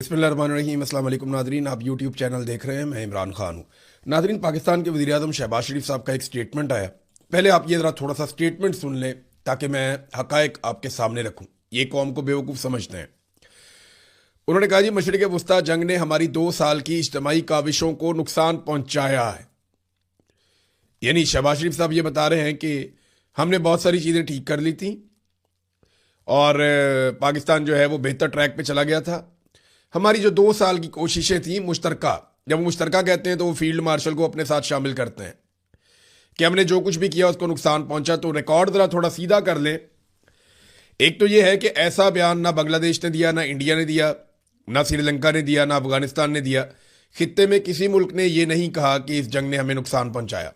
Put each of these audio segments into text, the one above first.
बिस्मिल्लाहिर्रहमानिर्रहीम। अस्सलाम वालेकुम नादरीन, आप यूट्यूब चैनल देख रहे हैं। मैं इमरान खान हूँ। नादरीन, पाकिस्तान के वज़ीर-ए-आज़म शहबाज शरीफ साहब का एक स्टेटमेंट आया। पहले आप ये ज़रा थोड़ा सा स्टेटमेंट सुन लें ताकि मैं हक़ाइक़ आपके सामने रखूँ। ये कौम को बेवकूफ़ समझते हैं। उन्होंने कहा, जी मशरिक़ वुस्ता जंग ने हमारी 2 साल की इज्तिमाई काविशों को नुकसान पहुँचाया है। यानी शहबाज शरीफ साहब ये बता रहे हैं कि हमने बहुत सारी चीज़ें ठीक कर ली थी और पाकिस्तान जो है वो बेहतर ट्रैक पे चला गया था। हमारी जो 2 साल की कोशिशें थी मुश्तरका, जब मुश्तरका कहते हैं तो वो फील्ड मार्शल को अपने साथ शामिल करते हैं कि हमने जो कुछ भी किया उसको नुकसान पहुंचा। तो रिकॉर्ड ज़रा थोड़ा सीधा कर लें। एक तो ये है कि ऐसा बयान ना बांग्लादेश ने दिया, ना इंडिया ने दिया, ना श्रीलंका ने दिया, ना अफगानिस्तान ने दिया। खित्ते में किसी मुल्क ने यह नहीं कहा कि इस जंग ने हमें नुकसान पहुंचाया।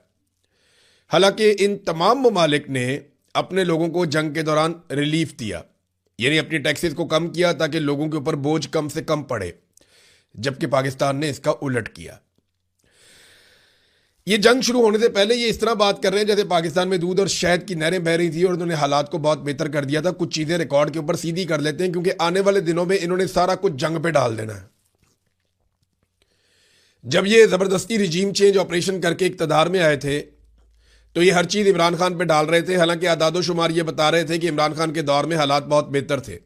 हालांकि इन तमाम ममालिक ने अपने लोगों को जंग के दौरान रिलीफ दिया, यानी अपनी टैक्सेस को कम किया ताकि लोगों के ऊपर बोझ कम से कम पड़े, जबकि पाकिस्तान ने इसका उलट किया। ये जंग शुरू होने से पहले ये इस तरह बात कर रहे हैं जैसे पाकिस्तान में दूध और शहद की नहरें बह रही थी और उन्होंने हालात को बहुत बेहतर कर दिया था। कुछ चीजें रिकॉर्ड के ऊपर सीधी कर लेते हैं क्योंकि आने वाले दिनों में इन्होंने सारा कुछ जंग पे डाल देना है। जब ये जबरदस्ती रिजीम चेंज ऑपरेशन करके इक्तदार में आए थे तो ये हर चीज इमरान खान पे डाल रहे थे। हालांकि आदादो शुमार ये बता रहे थे कि इमरान खान के दौर में हालात बहुत बेहतर थे।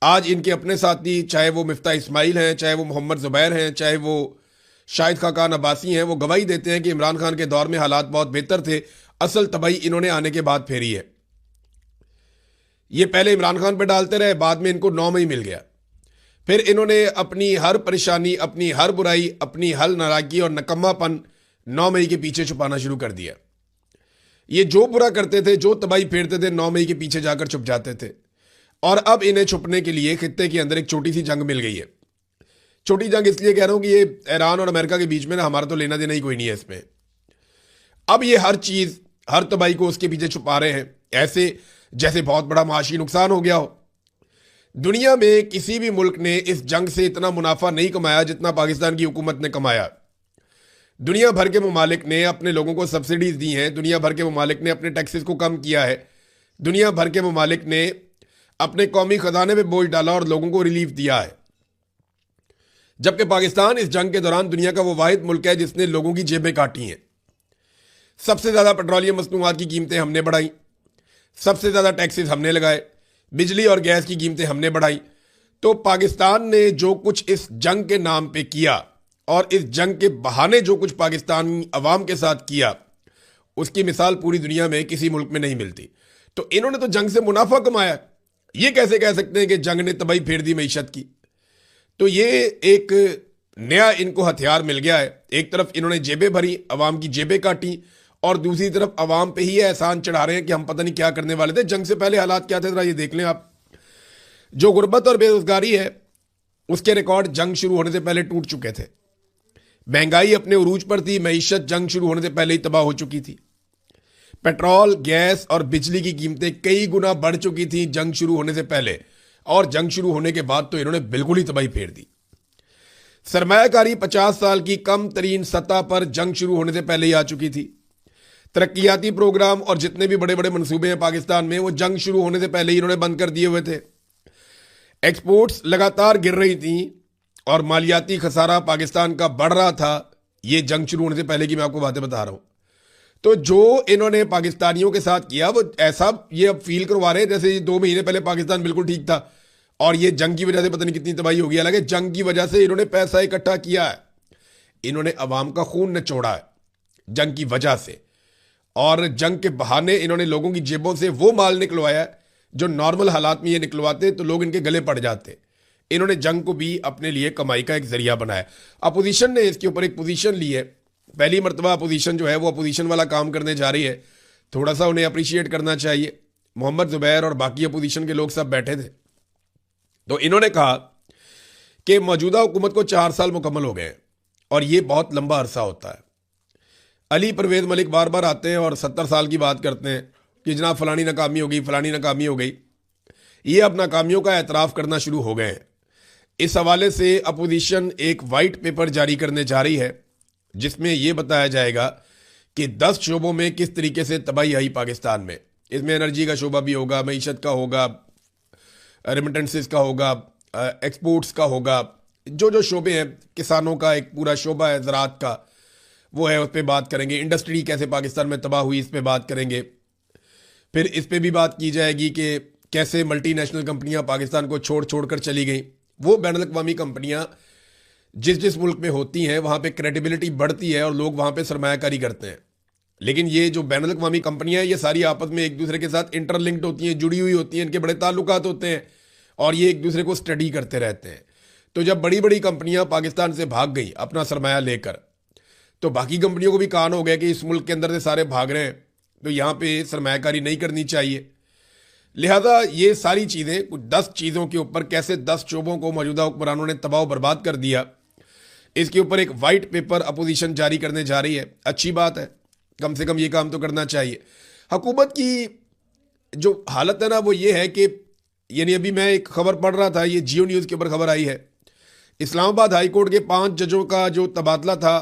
आज इनके अपने साथी, चाहे वो मिफ्ता इस्माइल हैं, चाहे वो मोहम्मद जुबैर हैं, चाहे वो शाहिद खाकान अब्बासी हैं, वो गवाही देते हैं कि इमरान खान के दौर में हालात बहुत बेहतर थे। असल तबाही इन्होंने आने के बाद फेरी है। ये पहले इमरान खान पे डालते रहे, बाद में इनको 9 मई मिल गया। फिर इन्होंने अपनी हर परेशानी, अपनी हर बुराई, अपनी हर नाराजगी और नकम्मापन 9 मई के पीछे छुपाना शुरू कर दिया। ये जो बुरा करते थे, जो तबाही फेरते थे, 9 मई के पीछे जाकर छुप जाते थे। और अब इन्हें छुपने के लिए खित्ते के अंदर एक छोटी सी जंग मिल गई है। छोटी जंग इसलिए कह रहा हूं कि ये ईरान और अमेरिका के बीच में ना हमारा तो लेना देना ही कोई नहीं है इसमें। अब ये हर चीज, हर तबाही को उसके पीछे छुपा रहे हैं, ऐसे जैसे बहुत बड़ा माशी नुकसान हो गया हो। दुनिया में किसी भी मुल्क ने इस जंग से इतना मुनाफा नहीं कमाया जितना पाकिस्तान की हुकूमत ने कमाया। दुनिया भर के ममालिक ने अपने लोगों को सब्सिडीज दी हैं। दुनिया भर के ममालिक ने अपने टैक्सेस को कम किया है। दुनिया भर के ममालिक ने अपने कौमी खजाने में बोझ डाला और लोगों को रिलीफ दिया है। जबकि पाकिस्तान इस जंग के दौरान दुनिया का वो वाहिद मुल्क है जिसने लोगों की जेबें काटी हैं। सबसे ज्यादा पेट्रोलियम मसनूआत की कीमतें हमने बढ़ाई, सबसे ज्यादा टैक्सेस हमने लगाए, बिजली और गैस की कीमतें हमने बढ़ाई। तो पाकिस्तान ने जो कुछ इस जंग के नाम पे किया और इस जंग के बहाने जो कुछ पाकिस्तानी अवाम के साथ किया, उसकी मिसाल पूरी दुनिया में किसी मुल्क में नहीं मिलती। तो इन्होंने तो जंग से मुनाफा कमाया। ये कैसे कह सकते हैं कि जंग ने तबाही फेर दी मईशत की? तो ये एक नया इनको हथियार मिल गया है। एक तरफ इन्होंने जेबें भरी, अवाम की जेबें काटी, और दूसरी तरफ अवाम पे ही एहसान चढ़ा रहे हैं कि हम पता नहीं क्या करने वाले थे। जंग से पहले हालात क्या थे जरा ये देख लें आप। जो गुर्बत और बेरोजगारी है उसके रिकॉर्ड जंग शुरू होने से पहले टूट चुके थे। महंगाई अपने उरूज पर थी। मईशत जंग शुरू होने से पहले ही तबाह हो चुकी थी। पेट्रोल, गैस और बिजली की कीमतें कई गुना बढ़ चुकी थी जंग शुरू होने से पहले, और जंग शुरू होने के बाद तो इन्होंने बिल्कुल ही तबाही फेर दी। सरमायाकारी 50 साल की कम तरीन सतह पर जंग शुरू होने से पहले ही आ चुकी थी। तरक्याती प्रोग्राम और जितने भी बड़े बड़े मंसूबे हैं पाकिस्तान में, वो जंग शुरू होने से पहले ही इन्होंने बंद कर दिए हुए थे। एक्सपोर्ट्स लगातार गिर रही थी और मालियाती खसारा पाकिस्तान का बढ़ रहा था। ये जंग शुरू होने से पहले की मैं आपको बातें बता रहा हूं। तो जो इन्होंने पाकिस्तानियों के साथ किया वो ऐसा ये अब फील करवा रहे हैं जैसे 2 महीने पहले पाकिस्तान बिल्कुल ठीक था और ये जंग की वजह से पता नहीं कितनी तबाही होगी। हालांकि जंग की वजह से इन्होंने पैसा इकट्ठा किया है, इन्होंने अवाम का खून निचोड़ा है जंग की वजह से, और जंग के बहाने इन्होंने लोगों की जेबों से वो माल निकलवाया है जो नॉर्मल हालात में ये निकलवाते तो लोग इनके गले पड़ जाते। इन्होंने जंग को भी अपने लिए कमाई का एक जरिया बनाया। अपोजिशन ने इसके ऊपर एक पोजीशन ली है। पहली मरतबा अपोजिशन जो है वो अपोजिशन वाला काम करने जा रही है। थोड़ा सा उन्हें अप्रिशिएट करना चाहिए। मोहम्मद जुबैर और बाकी अपोजिशन के लोग सब बैठे थे, तो इन्होंने कहा कि मौजूदा हुकूमत को 4 साल मुकम्मल हो गए और ये बहुत लंबा अरसा होता है। अली परवेज मलिक बार बार आते हैं और 70 साल की बात करते हैं कि जनाब फलानी नाकामी हो गई, फलानी नाकामी हो गई। ये अब नाकामियों का एतराफ़ करना शुरू हो गए हैं। इस हवाले से अपोजिशन एक वाइट पेपर जारी करने जा रही है जिसमें यह बताया जाएगा कि 10 शोबों में किस तरीके से तबाही आई पाकिस्तान में। इसमें एनर्जी का शोबा भी होगा, मईशत का होगा, रेमिटेंसेस का होगा, एक्सपोर्ट्स का होगा, जो जो शोबे हैं, किसानों का एक पूरा शोबा है ज़राअत का, वो है, उस पर बात करेंगे। इंडस्ट्री कैसे पाकिस्तान में तबाह हुई, इस पर बात करेंगे। फिर इस पे भी बात की जाएगी कि कैसे मल्टीनेशनल कंपनियां पाकिस्तान को छोड़ छोड़ कर चली गई। वो बैनुल अक़वामी कंपनियां जिस जिस मुल्क में होती हैं वहाँ पे क्रेडिबिलिटी बढ़ती है और लोग वहाँ पे सरमायाकारी करते हैं। लेकिन ये जो बैनुल अक़वामी कंपनियां हैं, ये सारी आपस में एक दूसरे के साथ इंटरलिंक्ड होती हैं, जुड़ी हुई होती हैं, इनके बड़े ताल्लुकात होते हैं और ये एक दूसरे को स्टडी करते रहते हैं। तो जब बड़ी बड़ी कंपनियां पाकिस्तान से भाग गई अपना सरमाया लेकर, तो बाकी कंपनियों को भी कान हो गया कि इस मुल्क के अंदर से सारे भाग रहे हैं, तो यहाँ पे सरमायाकारी नहीं करनी चाहिए। लिहाजा ये सारी चीज़ें, कुछ 10 चीज़ों के ऊपर कैसे 10 शोबों को मौजूदा हुक्मरानों ने तबाह बर्बाद कर दिया, इसके ऊपर एक वाइट पेपर अपोजिशन जारी करने जा रही है। अच्छी बात है, कम से कम ये काम तो करना चाहिए। हुकूमत की जो हालत है ना, वो ये है कि यानी अभी मैं एक खबर पढ़ रहा था, ये जियो न्यूज़ के ऊपर खबर आई है, इस्लामाबाद हाई कोर्ट के 5 जजों का जो तबादला था,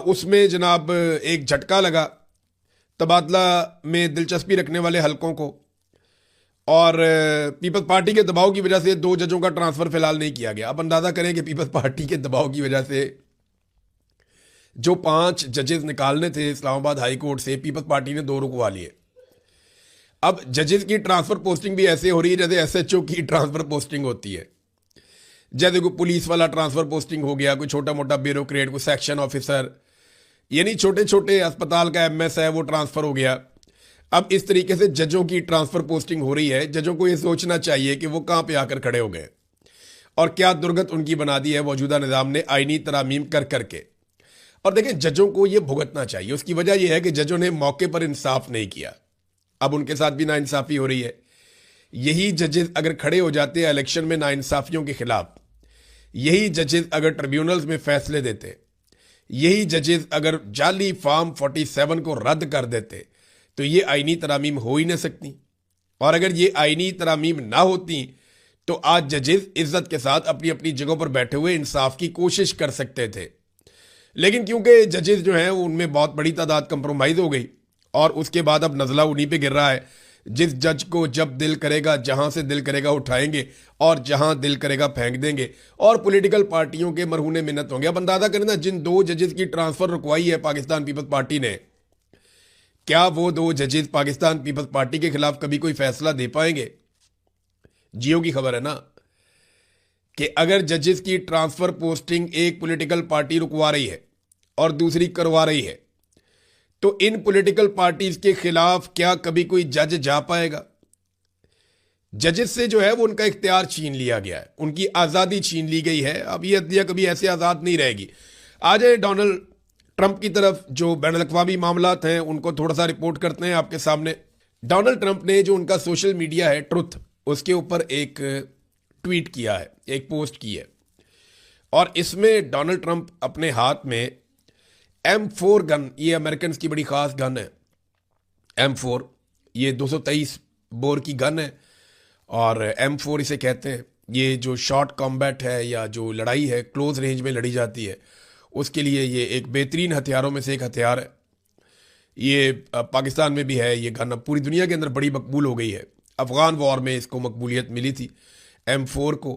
उसमें जनाब एक झटका लगा तबादला में दिलचस्पी रखने वाले हलकों को, और पीपल्स पार्टी के दबाव की वजह से 2 जजों का ट्रांसफ़र फिलहाल नहीं किया गया। अब अंदाज़ा करें कि पीपल्स पार्टी के दबाव की वजह से जो 5 जजेस निकालने थे इस्लामाबाद हाई कोर्ट से, पीपल्स पार्टी ने 2 रुकवा लिए। अब जजेस की ट्रांसफ़र पोस्टिंग भी ऐसे हो रही है जैसे एसएचओ की ट्रांसफ़र पोस्टिंग होती है। जैसे कोई पुलिस वाला ट्रांसफ़र पोस्टिंग हो गया, कोई छोटा मोटा ब्यूरोक्रेट, कोई सेक्शन ऑफिसर, यानी छोटे छोटे अस्पताल का एमएस है वो ट्रांसफ़र हो गया। अब इस तरीके से जजों की ट्रांसफ़र पोस्टिंग हो रही है। जजों को ये सोचना चाहिए कि वो कहाँ पे आकर खड़े हो गए और क्या दुर्गत उनकी बना दी है मौजूदा निज़ाम ने आईनी तरामीम कर करके। और देखें, जजों को ये भुगतना चाहिए। उसकी वजह यह है कि जजों ने मौके पर इंसाफ नहीं किया, अब उनके साथ भी नाइंसाफ़ी हो रही है। यही जजेस अगर खड़े हो जाते हैं इलेक्शन में नाइंसाफ़ियों के खिलाफ, यही जजेस अगर ट्रिब्यूनल्स में फैसले देते, यही जजेस अगर जाली फॉर्म 47 को रद्द कर देते, तो ये आईनी तरामीम हो ही नहीं सकती। और अगर ये आईनी तरामीम ना होती तो आज जजेस इज्जत के साथ अपनी अपनी जगहों पर बैठे हुए इंसाफ की कोशिश कर सकते थे। लेकिन क्योंकि जजेस जो हैं उनमें बहुत बड़ी तादाद कंप्रोमाइज हो गई और उसके बाद अब नज़ला उन्हीं पे गिर रहा है। जिस जज को जब दिल करेगा, जहां से दिल करेगा उठाएंगे और जहां दिल करेगा फेंक देंगे, और पॉलिटिकल पार्टियों के मरहूने मिन्नत होंगे। अब अंदाजा करें ना, जिन 2 जजेस की ट्रांसफ़र रुकवाई है पाकिस्तान पीपल्स पार्टी ने, क्या वो 2 जजेस पाकिस्तान पीपल्स पार्टी के खिलाफ कभी कोई फैसला दे पाएंगे? जियो की खबर है ना कि अगर जजेस की ट्रांसफ़र पोस्टिंग एक पॉलिटिकल पार्टी रुकवा रही है और दूसरी करवा रही है, तो इन पॉलिटिकल पार्टीज के खिलाफ क्या कभी कोई जज जा पाएगा? जजेस से जो है वो उनका इख्तियार छीन लिया गया है, उनकी आज़ादी छीन ली गई है। अब ये अदलिया कभी ऐसे आज़ाद नहीं रहेगी। आ जाए डोनाल्ड ट्रंप की तरफ, जो बैनुल अक़वामी मामलात हैं उनको थोड़ा सा रिपोर्ट करते हैं आपके सामने। डोनाल्ड ट्रंप ने जो उनका सोशल मीडिया है ट्रुथ, उसके ऊपर एक ट्वीट किया है, एक पोस्ट की है, और इसमें डोनाल्ड ट्रंप अपने हाथ में M4 गन, ये अमेरिकन की बड़ी ख़ास गन है M4, ये 223 बोर की गन है और M4 इसे कहते हैं। ये जो शॉर्ट कॉम्बैट है या जो लड़ाई है क्लोज रेंज में लड़ी जाती है, उसके लिए ये एक बेहतरीन हथियारों में से एक हथियार है। ये पाकिस्तान में भी है ये गन, अब पूरी दुनिया के अंदर बड़ी मकबूल हो गई है। अफ़गान वॉर में इसको मकबूलियत मिली थी M4 को।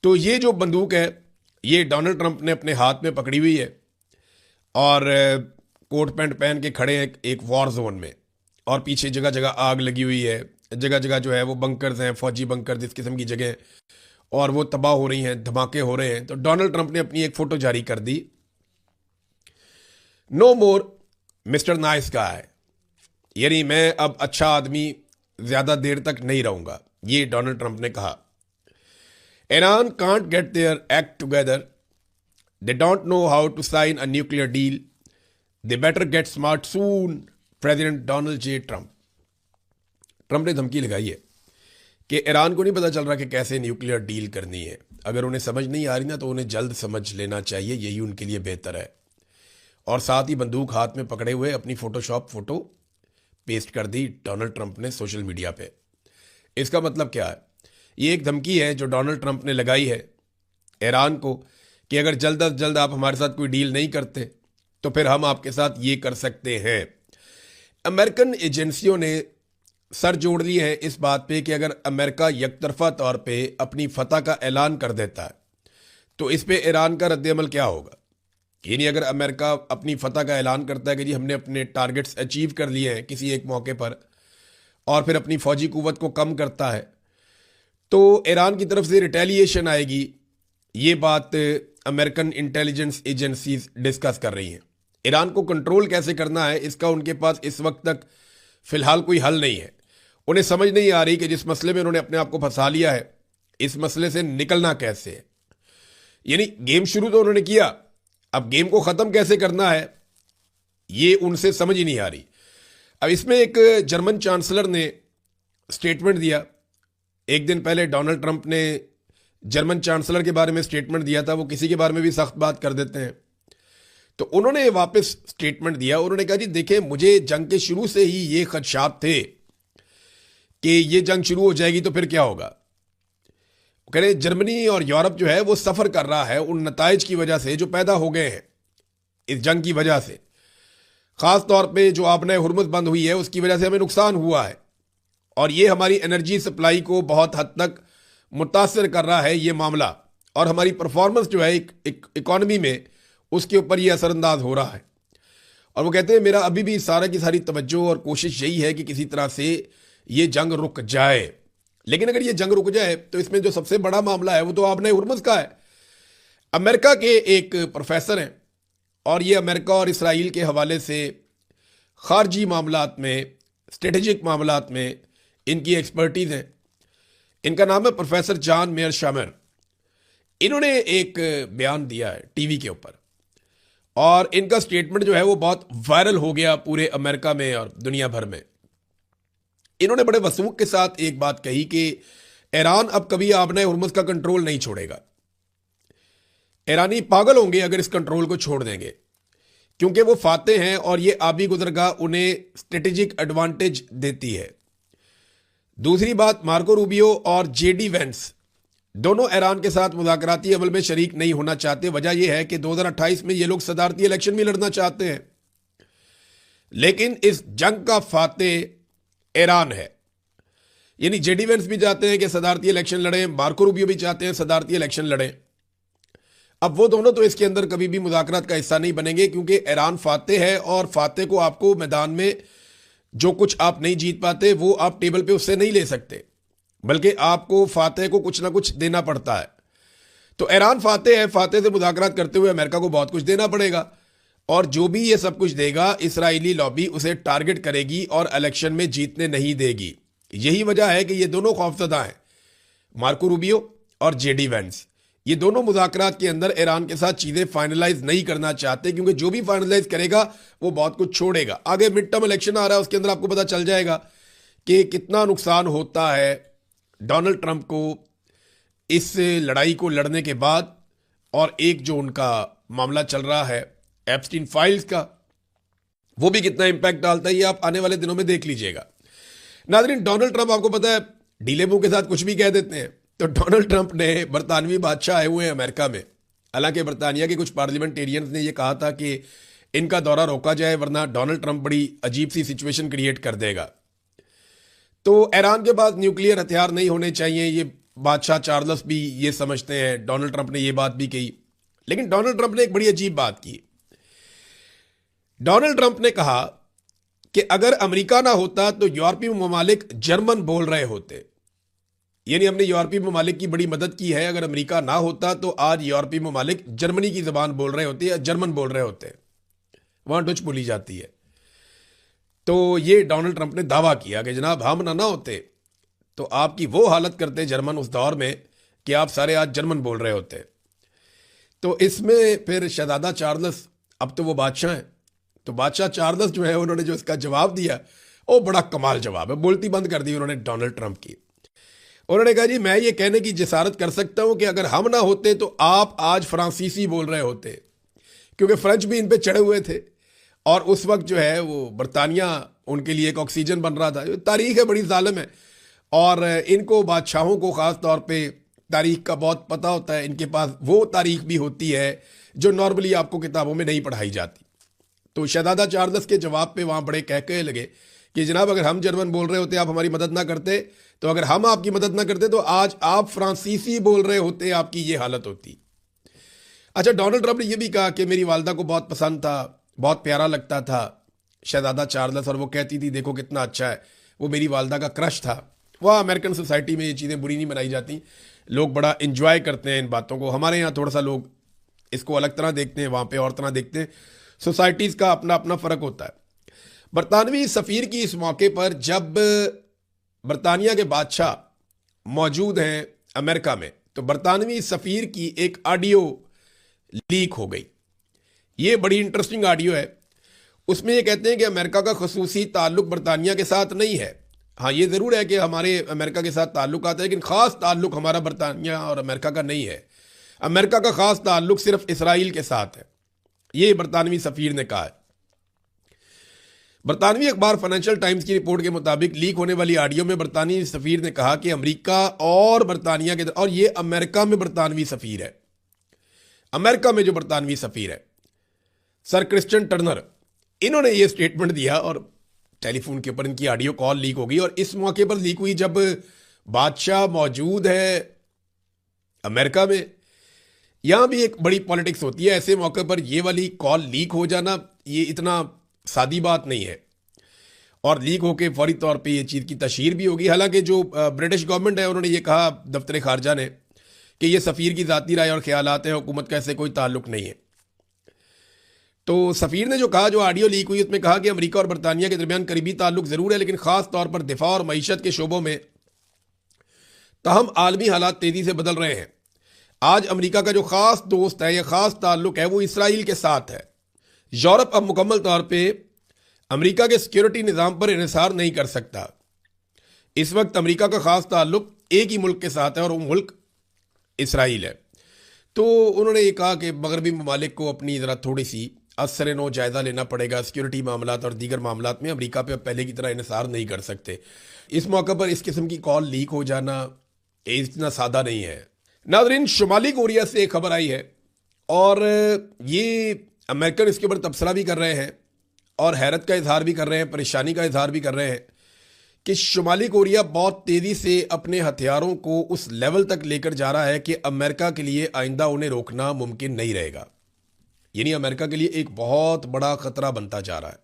तो ये जो बंदूक है ये डोनाल्ड ट्रंप ने अपने हाथ में पकड़ी हुई है और कोट पैंट पहन के खड़े हैं एक वॉर जोन में, और पीछे जगह जगह आग लगी हुई है, जगह जगह जो है वो बंकर्स हैं, फौजी बंकर इस किस्म की जगह, और वो तबाह हो रही हैं, धमाके हो रहे हैं। तो डोनाल्ड ट्रंप ने अपनी एक फ़ोटो जारी कर दी, नो मोर मिस्टर नाइस गाय, यानी मैं अब अच्छा आदमी ज़्यादा देर तक नहीं रहूँगा, ये डोनाल्ड ट्रंप ने कहा। Iran can't get their act together, they don't know how to sign a nuclear deal, they better get smart soon, president Donald J Trump. Trump ने धमकी लगाई है कि ईरान को नहीं पता चल रहा कि कैसे न्यूक्लियर डील करनी है। अगर उन्हें समझ नहीं आ रही ना तो उन्हें जल्द समझ लेना चाहिए, यही उनके लिए बेहतर है। और साथ ही बंदूक हाथ में पकड़े हुए अपनी फ़ोटोशॉप फ़ोटो पेस्ट कर दी डोनाल्ड ट्रंप ने सोशल मीडिया पे। इसका मतलब क्या है? ये एक धमकी है जो डोनाल्ड ट्रंप ने लगाई है ईरान को कि अगर जल्द अज जल्द आप हमारे साथ कोई डील नहीं करते तो फिर हम आपके साथ ये कर सकते हैं। अमेरिकन एजेंसियों ने सर जोड़ लिए हैं इस बात पे कि अगर अमेरिका यकतरफा तौर पे अपनी फतह का ऐलान कर देता है तो इस पे ईरान का रद्दअमल क्या होगा। यानी अगर अमेरिका अपनी फतह का ऐलान करता है कि जी हमने अपने टारगेट्स अचीव कर लिए हैं किसी एक मौके पर, और फिर अपनी फौजी कुव्वत को कम करता है, तो ईरान की तरफ से रिटेलिएशन आएगी। ये बात अमेरिकन इंटेलिजेंस एजेंसीज डिस्कस कर रही हैं। ईरान को कंट्रोल कैसे करना है इसका उनके पास इस वक्त तक फिलहाल कोई हल नहीं है। उन्हें समझ नहीं आ रही कि जिस मसले में उन्होंने अपने आप को फंसा लिया है इस मसले से निकलना कैसे है। यानी गेम शुरू तो उन्होंने किया, अब गेम को ख़त्म कैसे करना है ये उनसे समझ ही नहीं आ रही। अब इसमें एक जर्मन चांसलर ने स्टेटमेंट दिया। एक दिन पहले डोनाल्ड ट्रंप ने जर्मन चांसलर के बारे में स्टेटमेंट दिया था, वो किसी के बारे में भी सख्त बात कर देते हैं। तो उन्होंने वापस स्टेटमेंट दिया। उन्होंने कहा जी देखिए मुझे जंग के शुरू से ही ये खदशात थे कि ये जंग शुरू हो जाएगी तो फिर क्या होगा। कह रहे जर्मनी और यूरोप जो है वो सफ़र कर रहा है उन नताइज की वजह से जो पैदा हो गए हैं इस जंग की वजह से। ख़ास तौर पे जो आपने हुर्मुज़ बंद हुई है उसकी वजह से हमें नुकसान हुआ है और ये हमारी एनर्जी सप्लाई को बहुत हद तक मुतासर कर रहा है ये मामला, और हमारी परफॉर्मेंस जो है इकॉनमी में उसके ऊपर ये असरअंदाज हो रहा है। और वो कहते हैं मेरा अभी भी सारा की सारी तवज्जो और कोशिश यही है कि किसी तरह से ये जंग रुक जाए। लेकिन अगर ये जंग रुक जाए तो इसमें जो सबसे बड़ा मामला है वो तो आपने हुर्मुज़ का है। अमेरिका के एक प्रोफेसर हैं और ये अमेरिका और इसराइल के हवाले से खारजी मामलात में, स्ट्रेटेजिक मामलात में इनकी एक्सपर्टीज़ है। इनका नाम है प्रोफेसर जॉन मेयरशाइमर। इन्होंने एक बयान दिया है टीवी के ऊपर और इनका स्टेटमेंट जो है वो बहुत वायरल हो गया पूरे अमेरिका में और दुनिया भर में। इन्होंने बड़े वसूख के साथ एक बात कही कि ईरान अब कभी आपने हुर्मुज़ का कंट्रोल नहीं छोड़ेगा। ईरानी पागल होंगे अगर इस कंट्रोल को छोड़ देंगे, क्योंकि वो फाते हैं और ये आबी गुजरगाह उन्हें स्ट्रेटेजिक एडवांटेज देती है। दूसरी बात, मार्को रूबियो और जेडी वेंस दोनों ईरान के साथ मुज़ाकराती अमल में शरीक नहीं होना चाहते। वजह यह है कि 2028 में ये लोग सदारती इलेक्शन भी लड़ना चाहते हैं, लेकिन इस जंग का फाते ईरान है। यानी जेडी वेंस भी चाहते हैं कि सदारती इलेक्शन लड़ें, मार्को रूबियो भी चाहते हैं सदारती इलेक्शन लड़ें। अब वो दोनों तो इसके अंदर कभी भी मुज़ाकरात का हिस्सा नहीं बनेंगे, क्योंकि ईरान फाते है और फाते को आपको मैदान में जो कुछ आप नहीं जीत पाते वो आप टेबल पे उससे नहीं ले सकते, बल्कि आपको फाते को कुछ ना कुछ देना पड़ता है। तो ईरान फाते है, फाते से मुज़ाकरात करते हुए अमेरिका को बहुत कुछ देना पड़ेगा और जो भी ये सब कुछ देगा इसराइली लॉबी उसे टारगेट करेगी और इलेक्शन में जीतने नहीं देगी। यही वजह है कि ये दोनों खौफजदा हैं, मार्को रूबियो और जेडी वेंस। ये दोनों मुज़ाकरात के अंदर ईरान के साथ चीज़ें फाइनलाइज नहीं करना चाहते, क्योंकि जो भी फाइनलाइज करेगा वो बहुत कुछ छोड़ेगा। आगे मिड टर्म इलेक्शन आ रहा है, उसके अंदर आपको पता चल जाएगा कि कितना नुकसान होता है डोनाल्ड ट्रंप को इस लड़ाई को लड़ने के बाद। और एक जो उनका मामला चल रहा है एप्स्टीन फाइल्स का, वो भी कितना इंपैक्ट डालता है ये आप आने वाले दिनों में देख लीजिएगा। नाज़रीन, डोनाल्ड ट्रंप आपको पता है ढीले मुंह के साथ कुछ भी कह देते हैं। तो डोनाल्ड ट्रंप ने बरतानवी बादशाह आए हुए हैं अमेरिका में। हालांकि बरतानिया के कुछ पार्लियामेंटेरियंस ने यह कहा था कि इनका दौरा रोका जाए वरना डोनाल्ड ट्रंप बड़ी अजीब सी सिचुएशन क्रिएट कर देगा। तो ईरान के पास न्यूक्लियर हथियार नहीं होने चाहिए, ये बादशाह चार्ल्स भी ये समझते हैं। डोनाल्ड ट्रंप ने ये बात भी कही, लेकिन डोनाल्ड ट्रंप ने एक बड़ी अजीब बात की। डोनाल्ड ट्रंप ने कहा कि अगर अमेरिका ना होता तो यूरोपीय ममालिक जर्मन बोल रहे होते। यानी हमने यूरोपीय ममालिक की बड़ी मदद की है, अगर अमेरिका ना होता तो आज यूरोपीय ममालिक जर्मनी की ज़बान बोल रहे होते या जर्मन बोल रहे होते। वहाँ डच बोली जाती है। तो ये डोनाल्ड ट्रंप ने दावा किया कि जनाब हम ना होते तो आपकी वो हालत करते जर्मन उस दौर में कि आप सारे आज जर्मन बोल रहे होते। तो इसमें फिर शहजादा चार्ल्स, अब तो वो बादशाह हैं, तो बादशाह चार्ल्स जो है उन्होंने जो इसका जवाब दिया वो बड़ा कमाल जवाब है। बोलती बंद कर दी उन्होंने डोनाल्ड ट्रंप की। उन्होंने कहा जी मैं ये कहने की जसारत कर सकता हूं कि अगर हम ना होते तो आप आज फ्रांसीसी बोल रहे होते, क्योंकि फ्रेंच भी इन पे चढ़े हुए थे और उस वक्त जो है वो बरतानिया उनके लिए एक ऑक्सीजन बन रहा था। तारीख है बड़ी जालिम है और इनको बादशाहों को ख़ास तौर पे तारीख का बहुत पता होता है। इनके पास वो तारीख भी होती है जो नॉर्मली आपको किताबों में नहीं पढ़ाई जाती। तो शहजादा चार्ल्स के जवाब पे वहाँ बड़े कहकहे लगे कि जनाब अगर हम जर्मन बोल रहे होते आप हमारी मदद ना करते, तो अगर हम आपकी मदद ना करते तो आज आप फ्रांसीसी बोल रहे होते, आपकी ये हालत होती। अच्छा, डोनाल्ड ट्रंप ने यह भी कहा कि मेरी वालदा को बहुत पसंद था, बहुत प्यारा लगता था शहजादा चार्ल्स, और वो कहती थी देखो कितना अच्छा है, वो मेरी वालदा का क्रश था। वह अमेरिकन सोसाइटी में ये चीज़ें बुरी नहीं मनाई जाती, लोग बड़ा इंजॉय करते हैं इन बातों को। हमारे यहाँ थोड़ा सा लोग इसको अलग तरह देखते हैं, वहाँ पे और तरह देखते हैं। सोसाइटीज़ का अपना अपना फ़र्क होता है। बरतानवी सफ़ीर की इस मौके पर जब बरतानिया के बादशाह मौजूद हैं अमेरिका में, तो बरतानवी सफ़ीर की एक ऑडियो लीक हो गई। ये बड़ी इंटरेस्टिंग ऑडियो है। उसमें ये कहते हैं कि अमेरिका का खसूसी ताल्लुक बरतानिया के साथ नहीं है। हाँ, ये ज़रूर है कि हमारे अमेरिका के साथ ताल्लुक आता है, लेकिन ख़ास ताल्लुक हमारा बरतानिया और अमेरिका का नहीं है। अमेरिका का ख़ास ताल्लुक सिर्फ इसराइल के साथ है, ये बरतानवी सफ़ीर ने कहा है। बरतानवी अखबार फाइनेंशियल टाइम्स की रिपोर्ट के मुताबिक लीक होने वाली ऑडियो में बरतानवी सफ़ीर ने कहा कि अमेरिका और बरतानिया के, और ये अमेरिका में बरतानवी सफ़ीर है, अमेरिका में जो बरतानवी सफ़ीर है सर क्रिश्चियन टर्नर, इन्होंने ये स्टेटमेंट दिया और टेलीफोन के ऊपर इनकी ऑडियो कॉल लीक हो गई। और इस मौके पर लीक हुई जब बादशाह मौजूद है अमेरिका में। यहां भी एक बड़ी पॉलिटिक्स होती है, ऐसे मौके पर ये वाली कॉल लीक हो जाना ये इतना सादी बात नहीं है, और लीक होके फौरी तौर पे ये चीज़ की तशहीर भी होगी। हालांकि जो ब्रिटिश गवर्नमेंट है उन्होंने ये कहा, दफ्तर खारजा ने, कि ये सफ़ीर की ज़ाती राय और ख्यालात हैं, हुकूमत का ऐसे कोई ताल्लुक नहीं है। तो सफ़ीर ने जो कहा, जो ऑडियो लीक हुई, उसमें कहा कि अमेरिका और बरतानिया के दरमियान करीबी ताल्लुक ज़रूर है, लेकिन ख़ास तौर पर दिफा और मईशत के शोबों में। ताहम आलमी हालात तेज़ी से बदल रहे हैं। आज अमेरिका का जो ख़ास दोस्त है या ख़ास ताल्लुक है वो इसराइल के साथ है। यूरोप अब मुकम्मल तौर पर अमेरिका के सिक्योरिटी निज़ाम पर इन्हिसार नहीं कर सकता। इस वक्त अमेरिका का ख़ास ताल्लुक एक ही मुल्क के साथ है और वो मुल्क इसराइल है। तो उन्होंने ये कहा कि मगरबी ममालिक को अपनी ज़रा थोड़ी सी असर नो जायज़ा लेना पड़ेगा। सिक्योरिटी मामलात और दीगर मामलात में अमेरिका पे पहले की तरह इन्हिसार नहीं कर सकते। इस मौके पर इस किस्म की कॉल लीक हो जाना इतना सादा नहीं है। नाज़रीन, शुमाली कोरिया से एक खबर आई है और ये अमेरिकन इसके ऊपर तबसरा भी कर रहे हैं और हैरत का इजहार भी कर रहे हैं, परेशानी का इजहार भी कर रहे हैं कि शुमाली कोरिया बहुत तेज़ी से अपने हथियारों को उस लेवल तक लेकर जा रहा है कि अमेरिका के लिए आइंदा उन्हें रोकना मुमकिन नहीं रहेगा। यानी अमेरिका के लिए एक बहुत बड़ा ख़तरा बनता जा रहा है।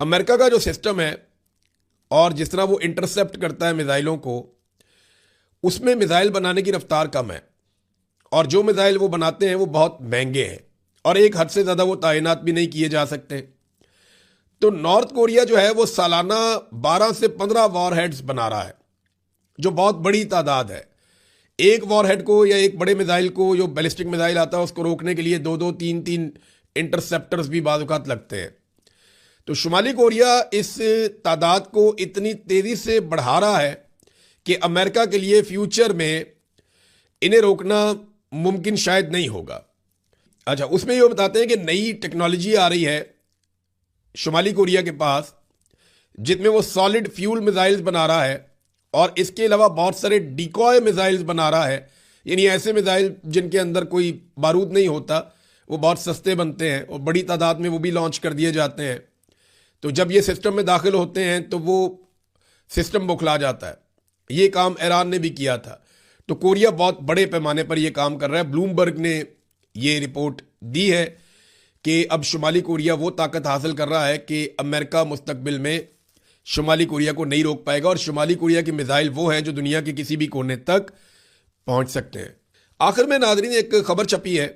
अमेरिका का जो सिस्टम है और जिस तरह वो इंटरसेप्ट करता है मिज़ाइलों को, उसमें मिज़ाइल बनाने की रफ्तार कम है और जो मिज़ाइल वो बनाते हैं वो बहुत महंगे हैं और एक हद से ज़्यादा वो तैनात भी नहीं किए जा सकते। तो नॉर्थ कोरिया जो है वो सालाना 12 से 15 वॉरहेड्स बना रहा है, जो बहुत बड़ी तादाद है। एक वॉरहेड को या एक बड़े मिज़ाइल को, जो बैलिस्टिक मिज़ाइल आता है, उसको रोकने के लिए 2-2, 3-3 इंटरसेप्टर्स भी बाज़-औक़ात लगते हैं। तो शुमाली कोरिया इस तादाद को इतनी तेज़ी से बढ़ा रहा है कि अमेरिका के लिए फ्यूचर में इन्हें रोकना मुमकिन शायद नहीं होगा। अच्छा, उसमें ये बताते हैं कि नई टेक्नोलॉजी आ रही है शुमाली कोरिया के पास, जिसमें वो सॉलिड फ्यूल मिज़ाइल्स बना रहा है और इसके अलावा बहुत सारे डिकॉय मिज़ाइल्स बना रहा है। यानी ऐसे मिज़ाइल जिनके अंदर कोई बारूद नहीं होता, वो बहुत सस्ते बनते हैं और बड़ी तादाद में वो भी लॉन्च कर दिए जाते हैं। तो जब ये सिस्टम में दाखिल होते हैं तो वो सिस्टम बौखला जाता है। ये काम ईरान ने भी किया था। तो कोरिया बहुत बड़े पैमाने पर यह काम कर रहा है। ब्लूमबर्ग ने ये रिपोर्ट दी है कि अब शुमाली कोरिया वो ताकत हासिल कर रहा है कि अमेरिका मुस्तकबिल में शुमाली कोरिया को नहीं रोक पाएगा और शुमाली कोरिया के मिज़ाइल वो हैं जो दुनिया के किसी भी कोने तक पहुंच सकते हैं। आखिर में नाज़रीन, एक खबर छपी है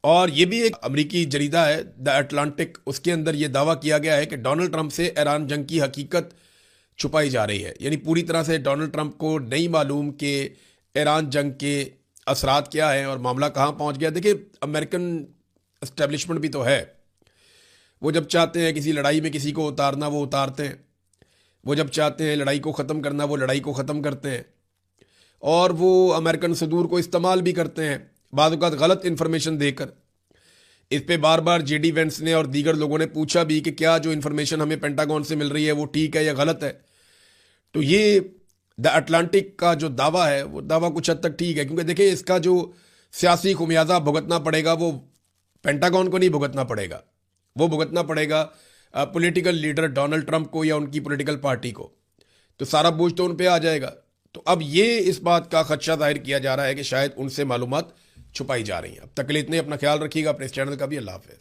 और ये भी एक अमरीकी जरीदा है, द अटलांटिक। उसके अंदर ये दावा किया गया है कि डोनाल्ड ट्रंप से ईरान जंग की हकीकत छुपाई जा रही है। यानी पूरी तरह से डोनाल्ड ट्रंप को नहीं मालूम कि ईरान जंग के असरात क्या हैं और मामला कहाँ पहुँच गया। देखिए, अमेरिकन एस्टेब्लिशमेंट भी तो है, वो जब चाहते हैं किसी लड़ाई में किसी को उतारना वो उतारते हैं, वो जब चाहते हैं लड़ाई को ख़त्म करना वो लड़ाई को ख़त्म करते हैं और वो अमेरिकन सदूर को इस्तेमाल भी करते हैं, बाद वक़्त गलत इन्फॉर्मेशन देकर। इस पे बार बार जेडी वेंस ने और दीगर लोगों ने पूछा भी कि क्या जो इन्फॉर्मेशन हमें पेंटागन से मिल रही है वो ठीक है या गलत है। तो ये द अटलांटिक का जो दावा है वो दावा कुछ हद तक ठीक है, क्योंकि देखिए इसका जो सियासी खुमियाजा भुगतना पड़ेगा वो पेंटागन को नहीं भुगतना पड़ेगा, वो भुगतना पड़ेगा पॉलिटिकल लीडर डोनाल्ड ट्रंप को या उनकी पॉलिटिकल पार्टी को, तो सारा बोझ तो उन पे आ जाएगा। तो अब ये इस बात का खदशा जाहिर किया जा रहा है कि शायद उनसे मालूमात छुपाई जा रही हैं। अब तक के लिए इतने, अपना ख्याल रखिएगा, अपने इस चैनल का भी। अल्लाह हाफ़िज़।